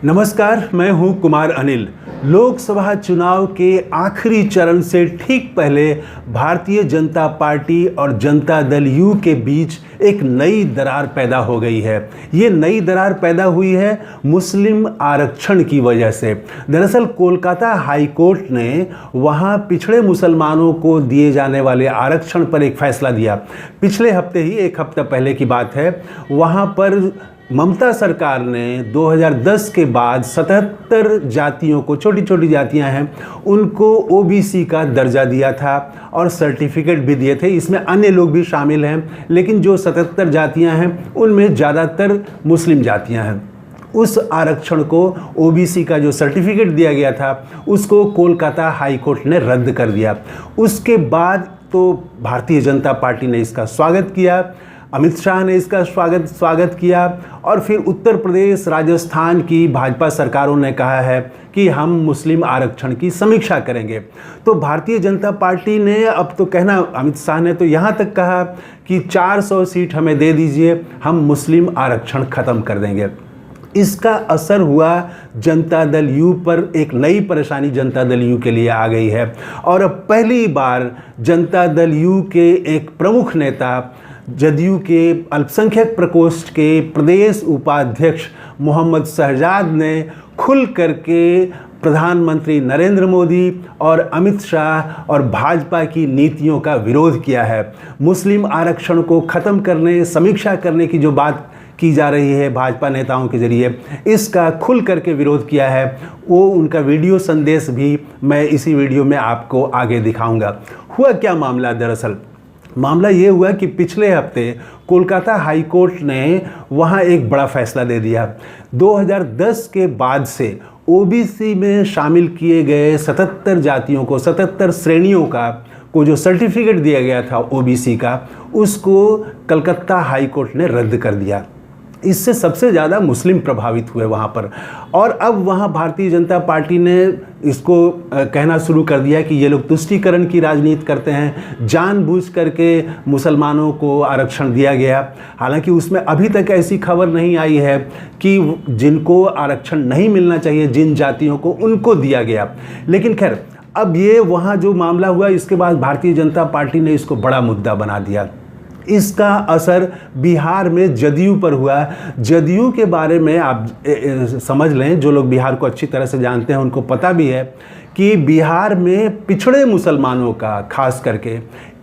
नमस्कार, मैं हूं कुमार अनिल। लोकसभा चुनाव के आखिरी चरण से ठीक पहले भारतीय जनता पार्टी और जनता दल यू के बीच एक नई दरार पैदा हो गई है। ये नई दरार पैदा हुई है मुस्लिम आरक्षण की वजह से। दरअसल कोलकाता हाई कोर्ट ने वहाँ पिछड़े मुसलमानों को दिए जाने वाले आरक्षण पर एक फैसला दिया। पिछले हफ्ते ही, एक हफ्ता पहले की बात है, वहाँ पर ममता सरकार ने 2010 के बाद 77 जातियों को, छोटी छोटी जातियां हैं, उनको ओबीसी का दर्जा दिया था और सर्टिफिकेट भी दिए थे। इसमें अन्य लोग भी शामिल हैं, लेकिन जो 77 जातियां हैं उनमें ज़्यादातर मुस्लिम जातियां हैं। उस आरक्षण को, ओबीसी का जो सर्टिफिकेट दिया गया था, उसको कोलकाता हाई कोर्ट ने रद्द कर दिया। उसके बाद तो भारतीय जनता पार्टी ने इसका स्वागत किया, अमित शाह ने इसका स्वागत किया, और फिर उत्तर प्रदेश, राजस्थान की भाजपा सरकारों ने कहा है कि हम मुस्लिम आरक्षण की समीक्षा करेंगे। तो भारतीय जनता पार्टी ने अब तो कहना, अमित शाह ने तो यहाँ तक कहा कि 400 सीट हमें दे दीजिए, हम मुस्लिम आरक्षण ख़त्म कर देंगे। इसका असर हुआ जनता दल यू पर। एक नई परेशानी जनता दल यू के लिए आ गई है, और अब पहली बार जनता दल यू के एक प्रमुख नेता, जदयू के अल्पसंख्यक प्रकोष्ठ के प्रदेश उपाध्यक्ष मोहम्मद शहजाद ने खुल करके प्रधानमंत्री नरेंद्र मोदी और अमित शाह और भाजपा की नीतियों का विरोध किया है। मुस्लिम आरक्षण को ख़त्म करने, समीक्षा करने की जो बात की जा रही है भाजपा नेताओं के जरिए, इसका खुल करके विरोध किया है। वो उनका वीडियो संदेश भी मैं इसी वीडियो में आपको आगे दिखाऊंगा। हुआ क्या मामला? दरअसल मामला ये हुआ कि पिछले हफ्ते कोलकाता हाई कोर्ट ने वहाँ एक बड़ा फैसला दे दिया। 2010 के बाद से ओबीसी में शामिल किए गए 77 जातियों को, 77 श्रेणियों को जो सर्टिफिकेट दिया गया था ओबीसी का, उसको कलकत्ता हाई कोर्ट ने रद्द कर दिया। इससे सबसे ज़्यादा मुस्लिम प्रभावित हुए वहाँ पर। और अब वहाँ भारतीय जनता पार्टी ने इसको कहना शुरू कर दिया कि ये लोग तुष्टीकरण की राजनीति करते हैं, जानबूझ करके मुसलमानों को आरक्षण दिया गया। हालांकि उसमें अभी तक ऐसी खबर नहीं आई है कि जिनको आरक्षण नहीं मिलना चाहिए, जिन जातियों को, उनको दिया गया। लेकिन खैर, अब ये वहाँ जो मामला हुआ, इसके बाद भारतीय जनता पार्टी ने इसको बड़ा मुद्दा बना दिया। इसका असर बिहार में जदयू पर हुआ। जदयू के बारे में आप समझ लें, जो लोग बिहार को अच्छी तरह से जानते हैं उनको पता भी है कि बिहार में पिछड़े मुसलमानों का खास करके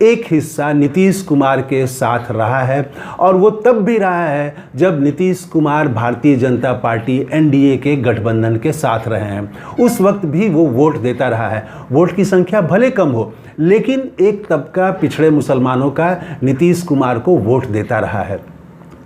एक हिस्सा नीतीश कुमार के साथ रहा है, और वो तब भी रहा है जब नीतीश कुमार भारतीय जनता पार्टी एनडीए के गठबंधन के साथ रहे हैं। उस वक्त भी वो वोट देता रहा है। वोट की संख्या भले कम हो, लेकिन एक तबका पिछड़े मुसलमानों का नीतीश कुमार को वोट देता रहा है।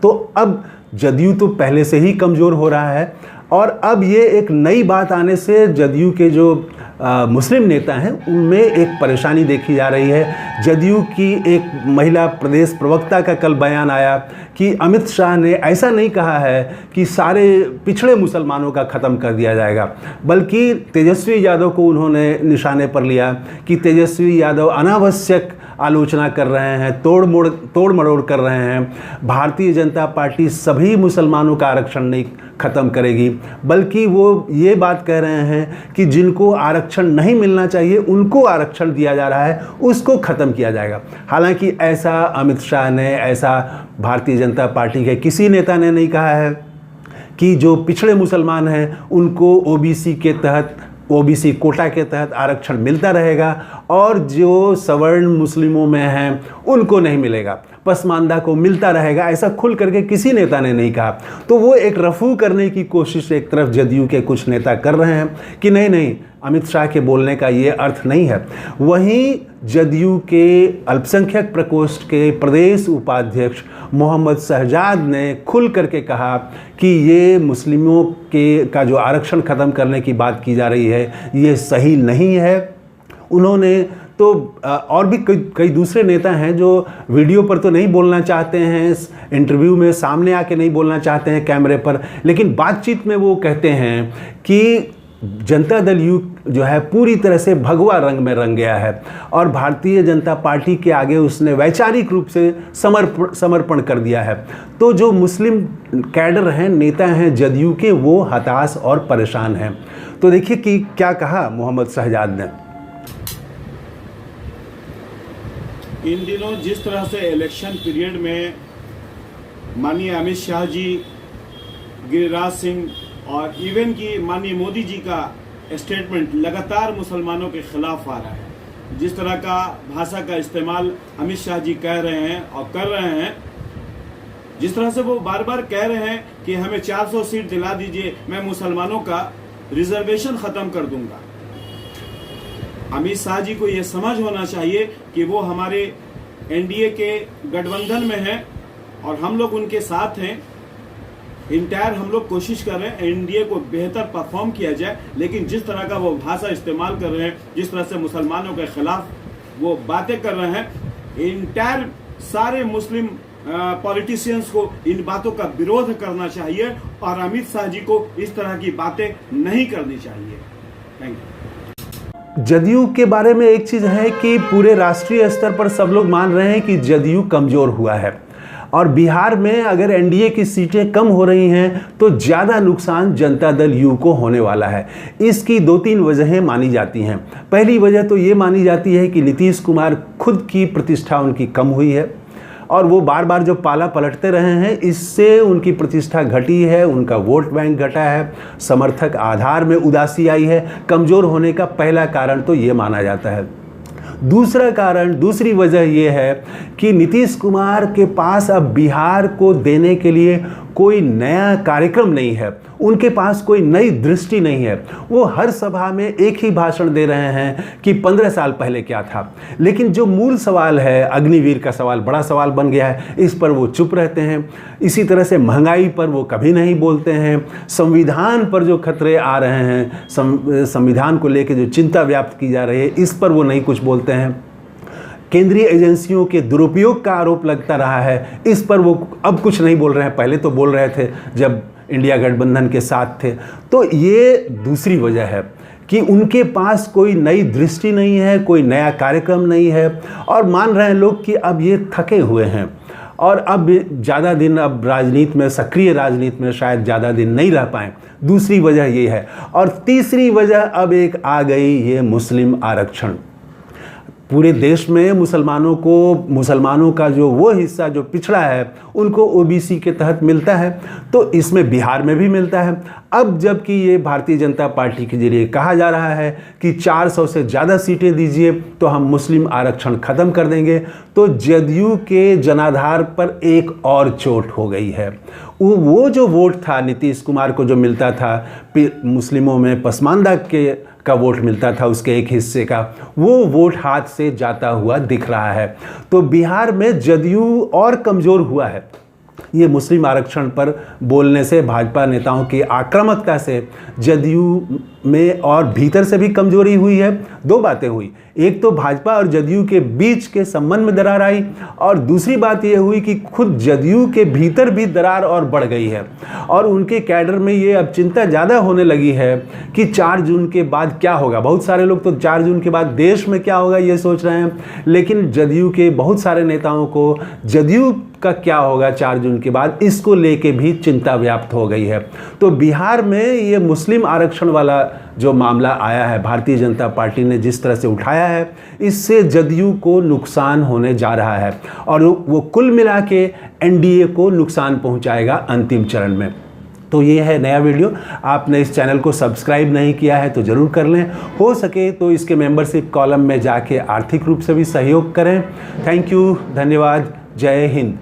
तो अब जदयू तो पहले से ही कमज़ोर हो रहा है, और अब ये एक नई बात आने से जदयू के जो मुस्लिम नेता हैं उनमें एक परेशानी देखी जा रही है। जदयू की एक महिला प्रदेश प्रवक्ता का कल बयान आया कि अमित शाह ने ऐसा नहीं कहा है कि सारे पिछड़े मुसलमानों का ख़त्म कर दिया जाएगा, बल्कि तेजस्वी यादव को उन्होंने निशाने पर लिया कि तेजस्वी यादव अनावश्यक आलोचना कर रहे हैं, तोड़ मरोड़ कर रहे हैं। भारतीय जनता पार्टी सभी मुसलमानों का आरक्षण नहीं ख़त्म करेगी, बल्कि वो ये बात कह रहे हैं कि जिनको आरक्षण नहीं मिलना चाहिए, उनको आरक्षण दिया जा रहा है, उसको ख़त्म किया जाएगा। हालांकि ऐसा अमित शाह ने, ऐसा भारतीय जनता पार्टी के किसी नेता ने नहीं कहा है कि जो पिछड़े मुसलमान हैं उनको ओबीसी के तहत, ओबीसी कोटा के तहत आरक्षण मिलता रहेगा, और जो सवर्ण मुस्लिमों में हैं उनको नहीं मिलेगा, पसमानदा को मिलता रहेगा। ऐसा खुल करके किसी नेता ने नहीं कहा। तो वो एक रफू करने की कोशिश एक तरफ जदयू के कुछ नेता कर रहे हैं कि नहीं नहीं, अमित शाह के बोलने का ये अर्थ नहीं है। वहीं जदयू के अल्पसंख्यक प्रकोष्ठ के प्रदेश उपाध्यक्ष मोहम्मद शहजाद ने खुल करके कहा कि ये मुस्लिमों का जो आरक्षण ख़त्म करने की बात की जा रही है, ये सही नहीं है। उन्होंने तो और भी कई दूसरे नेता हैं जो वीडियो पर तो नहीं बोलना चाहते हैं, इंटरव्यू में सामने आके नहीं बोलना चाहते हैं कैमरे पर, लेकिन बातचीत में वो कहते हैं कि जनता दल यू जो है पूरी तरह से भगवा रंग में रंग गया है और भारतीय जनता पार्टी के आगे उसने वैचारिक रूप से समर्पण कर दिया है। तो जो मुस्लिम कैडर हैं, नेता हैं जदयू के, वो हताश और परेशान हैं। तो देखिए कि क्या कहा मोहम्मद शहजाद ने। इन दिनों जिस तरह से इलेक्शन पीरियड में माननीय अमित शाह जी, गिरिराज सिंह और इवन की माननीय मोदी जी का स्टेटमेंट लगातार मुसलमानों के खिलाफ आ रहा है, जिस तरह का भाषा का इस्तेमाल अमित शाह जी कह रहे हैं और कर रहे हैं, जिस तरह से वो बार बार कह रहे हैं कि हमें 400 सीट दिला दीजिए, मैं मुसलमानों का रिजर्वेशन खत्म कर दूंगा। अमित शाह जी को ये समझ होना चाहिए कि वो हमारे एनडीए के गठबंधन में हैं और हम लोग उनके साथ हैं। इंटायर हम लोग कोशिश कर रहे हैं एनडीए को बेहतर परफॉर्म किया जाए, लेकिन जिस तरह का वो भाषा इस्तेमाल कर रहे हैं, जिस तरह से मुसलमानों के खिलाफ वो बातें कर रहे हैं, इंटायर सारे मुस्लिम पॉलिटिशियंस को इन बातों का विरोध करना चाहिए और अमित शाह जी को इस तरह की बातें नहीं करनी चाहिए। Thank you. जदयू के बारे में एक चीज़ है कि पूरे राष्ट्रीय स्तर पर सब लोग मान रहे हैं कि जदयू कमज़ोर हुआ है और बिहार में अगर एनडीए की सीटें कम हो रही हैं तो ज़्यादा नुकसान जनता दल यू को होने वाला है। इसकी 2-3 वजहें मानी जाती हैं। पहली वजह तो ये मानी जाती है कि नीतीश कुमार खुद की प्रतिष्ठा उनकी कम हुई है और वो बार बार जो पाला पलटते रहे हैं, इससे उनकी प्रतिष्ठा घटी है, उनका वोट बैंक घटा है, समर्थक आधार में उदासी आई है। कमज़ोर होने का पहला कारण तो ये माना जाता है। दूसरी वजह यह है कि नीतीश कुमार के पास अब बिहार को देने के लिए कोई नया कार्यक्रम नहीं है, उनके पास कोई नई दृष्टि नहीं है। वो हर सभा में एक ही भाषण दे रहे हैं कि 15 साल पहले क्या था, लेकिन जो मूल सवाल है, अग्निवीर का सवाल बड़ा सवाल बन गया है, इस पर वो चुप रहते हैं। इसी तरह से महंगाई पर वो कभी नहीं बोलते हैं। संविधान पर जो खतरे आ रहे हैं, संविधान को लेकर जो चिंता व्याप्त की जा रही है, इस पर वो नहीं कुछ बोलते हैं। केंद्रीय एजेंसियों के दुरुपयोग का आरोप लगता रहा है, इस पर वो अब कुछ नहीं बोल रहे हैं, पहले तो बोल रहे थे जब इंडिया गठबंधन के साथ थे। तो ये दूसरी वजह है कि उनके पास कोई नई दृष्टि नहीं है, कोई नया कार्यक्रम नहीं है और मान रहे हैं लोग कि अब ये थके हुए हैं और अब ज़्यादा दिन अब राजनीति में, सक्रिय राजनीति में शायद ज़्यादा दिन नहीं रह पाएँ। दूसरी वजह ये है। और तीसरी वजह अब एक आ गई, ये मुस्लिम आरक्षण। पूरे देश में मुसलमानों का जो वो हिस्सा जो पिछड़ा है, उनको ओबीसी के तहत मिलता है, तो इसमें बिहार में भी मिलता है। अब जबकि ये भारतीय जनता पार्टी के जरिए कहा जा रहा है कि 400 से ज़्यादा सीटें दीजिए तो हम मुस्लिम आरक्षण ख़त्म कर देंगे, तो जदयू के जनाधार पर एक और चोट हो गई है। वो जो वोट था नीतीश कुमार को जो मिलता था, मुस्लिमों में पसमानदा का वोट मिलता था, उसके एक हिस्से का, वो वोट हाथ से जाता हुआ दिख रहा है। तो बिहार में जदयू और कमज़ोर हुआ है। ये मुस्लिम आरक्षण पर बोलने से, भाजपा नेताओं की आक्रामकता से जदयू में और भीतर से भी कमजोरी हुई है। 2 बातें हुई, एक तो भाजपा और जदयू के बीच के संबंध में दरार आई और दूसरी बात यह हुई कि खुद जदयू के भीतर भी दरार और बढ़ गई है और उनके कैडर में ये अब चिंता ज़्यादा होने लगी है कि 4 जून के बाद क्या होगा। बहुत सारे लोग तो 4 जून के बाद देश में क्या होगा ये सोच रहे हैं, लेकिन जदयू के बहुत सारे नेताओं को जदयू का क्या होगा 4 जून के बाद, इसको लेके भी चिंता व्याप्त हो गई है। तो बिहार में ये मुस्लिम आरक्षण वाला जो मामला आया है, भारतीय जनता पार्टी ने जिस तरह से उठाया है, इससे जदयू को नुकसान होने जा रहा है और वो कुल मिला के एनडीए को नुकसान पहुंचाएगा अंतिम चरण में। तो ये है नया वीडियो। आपने इस चैनल को सब्सक्राइब नहीं किया है तो ज़रूर कर लें, हो सके तो इसके मेंबरशिप कॉलम में जाके आर्थिक रूप से भी सहयोग करें। थैंक यू, धन्यवाद, जय हिंद।